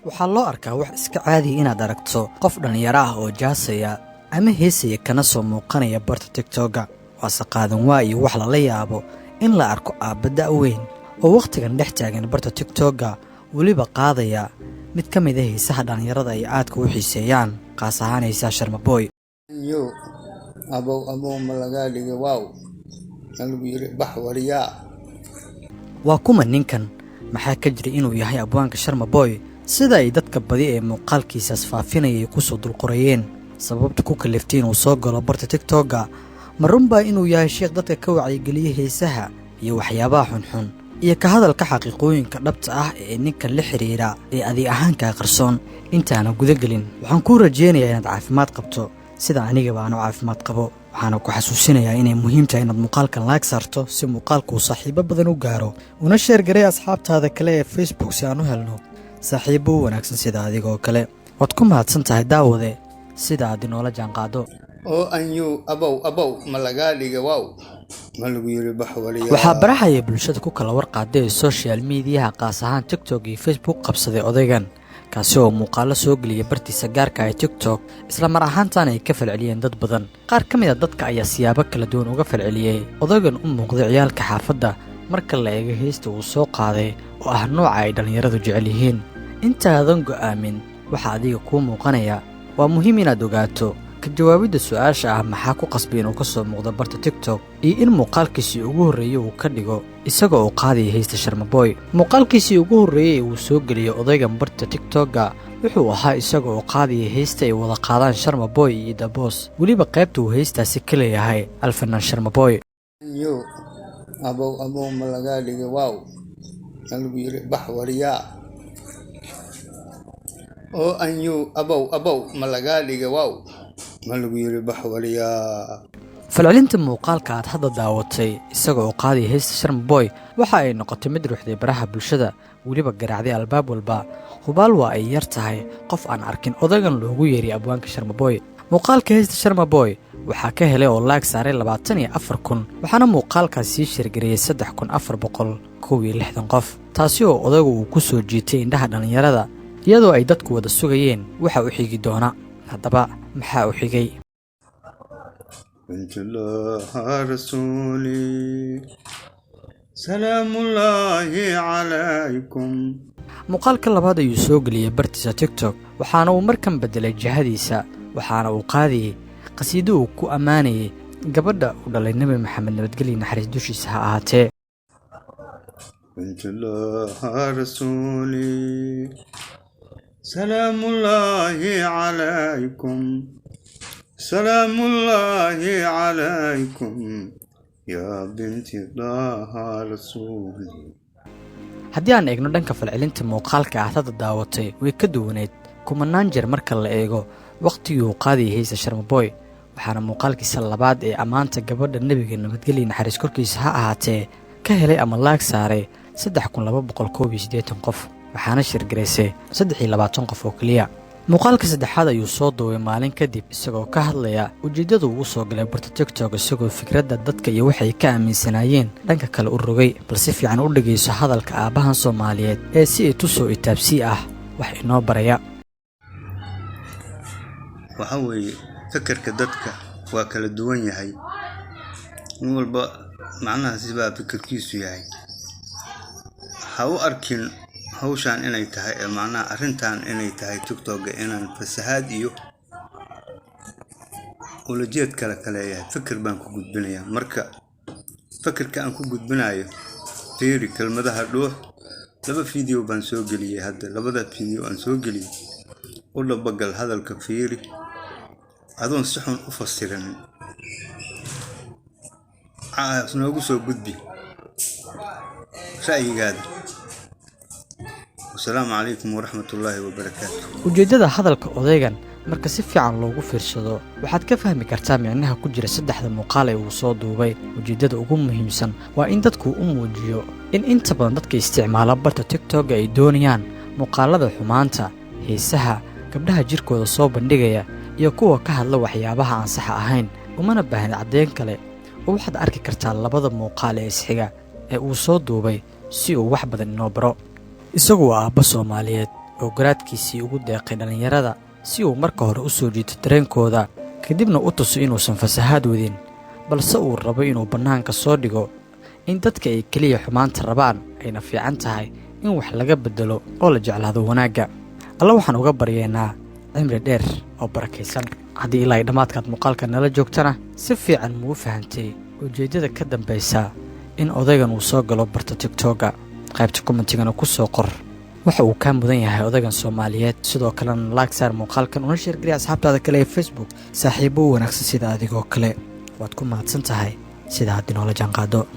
waxaa loo arkaa wax iska caadi inaad aragto qof dhalinyaro ah oo jaasaya ama heesaya kana soo muuqanaya barta TikTok-ga. waase qaadan waa iyo wax lala yaabo in la arko aabada weyn oo waqtigan dhex taagan barta TikTok-ga waliba qaadaya mid ka mid ah heesaha dhalinyarada ay aadka u xiiseeyaan qaas ahaan heesaha Sharmaboy. yo abo malagaaliga wow lagu yiri baxwariya waa kuma ninkan maxaa ka jira inuu yahay abwaanka Sharmaboy sida ay dadka badi ee muuqaalkiisa faafinayay ku soo dulqorayeen sababta ku kaliftay inuu soo galo barta TikTok-ga marunba inuu yahay sheekh dadka ka wacyigeliyay heesaha iyo waxyaabaha xunxun iyo ka hadalka xaqiiqooyinka dhabta ah ee ninka la xiriira ee adi ahaan ka qarsoon. intaana guda gelin waxaan ku rajeynayaa inaad caafimaad qabto sida aniga baan caafimaad qabo. waxaan ku xasuusinayaa inay muhiim tahay inaad muuqaalkan like saarto si muuqaalku saaxiibo badan u gaaro una share garay asxaabtaada kale ee Facebook si aan u helno saaxiibo wanaagsan sida adiga oo kale. waad ku mahadsan tahay daawade sida aad inoola jaanqaado. oo anyu abo malagaaliga wow lagu yiri baxwariya waxaa baraxaya bulshada ku kala warqaaday social media qaas ahaan TikTok iyo Facebook qabsaday odaygan kaasi oo muuqaalo soo geliyay bartiisa gaarka ah TikTok isla mar ahaantan ay ka falceliyeen dad badan. qaar ka mid ah dadka ayaa siyaabo kala duwan uga falceliyay odaygan u muuqday ciyaalka xaafadda marka la eego heesta uu soo qaaday oo ah nooca ay dhalinyaradu jecel yihiin. intaadan go'aamin waxa adiga ku muuqanaya waa muhiim inaad ogaato ka jawaabida su'aasha ah maxaa ku qasbay inuu ka soo muuqdo barta TikTok iyo in muuqaalkiisii ugu horreeyay uu ka dhigo isaga oo qaadaya heesta Sharmaboy. muuqaalkiisii ugu horreeyay uu soo geliyay odaygan barta TikTok-ga wuxuu ahaa isaga oo qaadaya heesta ay wada qaadaan Sharmaboy iyo The Boss waliba qaybta uu heestaasi ka leeyahay alfanaan Sharmaboy. yo abo malagaaliga wow lagu yiri baxwariya oo anyu abo malagaaliga wow lagu yiri baxwariya. falcelinta muuqaalka aad hadda daawatay isaga oo qaadaya heesta Sharmaboy waxa ay noqotay mid ruuxday baraha bulshada waliba garaacday albaab walba. hubaal waa ay yar tahay qof aan arkin odaygan loogu yeeray abwaanka Sharmaboy. muuqaalka heesta Sharmaboy waxaa ka helay oo like saaray 24,000 waxaana muuqaalkaas sii shirgariyay 3,461 qof taasi oo odaygu uu ku soo jiitay indhaha dhalinyarada iyadoo ay dadku wada sugayeen waxa uu xigi doona. haddaba maxaa u xigay? rasuuli salaamullaahi calaykum. muuqaalka labaad ayuu soo geliyay bartiisa TikTok waxaana uu markan bedelay jihadiisa waxaana uu qaadiyay qasiido uu ku ammaanayay gabadha u dhalay Nabi Maxamed nabadgelyo naxariis dushiisa ha ahaatee. rasuuli salaamullaahi calaykum yaa binti daaha rasuuli. haddii aan eegno dhanka falcelinta muuqaalka aad hadda daawatay way ka duwaneed kumanaan jeer marka la eego waqtigii uu qaadayay heesta Sharmaboy waxaana muuqaalkiisa labaad ee ammaanta gabadha nabiga nabadgelyo naxariis korkiisa ha ahaatee ka helay ama laag saaray 3,281 qof waxaana shirgaraysay 23 qof oo kaliya. muuqaalka saddexaad ayuu soo duubay maalin kadib isagoo ka hadlaya ujeedada uu soo galay barta TikTok isagoo fikradda dadka iyo waxay ka aaminsanaayeen dhanka kale u rogay balse fiican u dhageyso hadalka aabahan Soomaaliyeed ee si ay tusoo itaabsi ah wax inoo baraya. waxa weeye fikirka dadka waa kala duwan yahay in walba macnaha sibaa fikirkiisu yahay. ha u arkin hawshan inay tahay macnaha arrintan inay tahay TikTok inaan fasahaad iyo ulajeed kala yahay. fikir baan ku gudbinayaa marka fikirka aan ku gudbinayo fiiri kelmadaha dhuux. 2 video baan soo geliyay hadda labada video aan soo geliyay u dhabagal hadalka fiiri adoon si xun u fasirin noogu soo gudbi ra'yigaada. السلام عليكم ورحمة الله وبركاته. ujeedada hadalka odaygan marka si fiican loogu fiirsado waxaad ka fahmi kartaa micnaha ku jira saddexda muuqaal ee uu soo duubay. ujeedada ugu muhiimsan waa in dadku u muujiyo in inta badan dadka isticmaala barta TikTok ay doonayaan muuqaalada xumaanta heesaha gabdhaha jirkooda soo bandhigaya iyo kuwa ka hadla waxyaabaha aan sax ahayn umana baahna cadeyn kale. waxaad arki kartaa labada muuqaal ee isxiga ee uu soo duubay si uu wax badan inoo baro. isagu waa aabba Soomaaliyeed wuxuu garaadkiisii ugu deeqay dhallinyarada si uu marka hore u soo jiito dareenkooda kadibna u tuso inuusan fasahaad wadin balse uu rabo inuu bannaanka soo dhigo in dadka ay keliya xumaanta rabaan ayna fiican tahay in wax laga beddelo oo la jeclaado wanaagga. alla waxaan uga baryaynaa cimri dheer oo barakaysan. haddii ilaa ay dhammaadkaad muuqaalka nala joogtana si fiican muu fahantay ujeeddada ka dambaysa in odaygan uu soo galo barta TikTok-ga. qaybta commentigana ku soo qor waxa uu ka mudan yahay odaygan Soomaaliyeed. sidoo kalena like saar muuqaalkan una share gari asxaabtaada kale ee Facebook. saaxiibo wanaagsan sida adigoo kale waad ku mahadsan tahay sida aad inoola jaanqaado.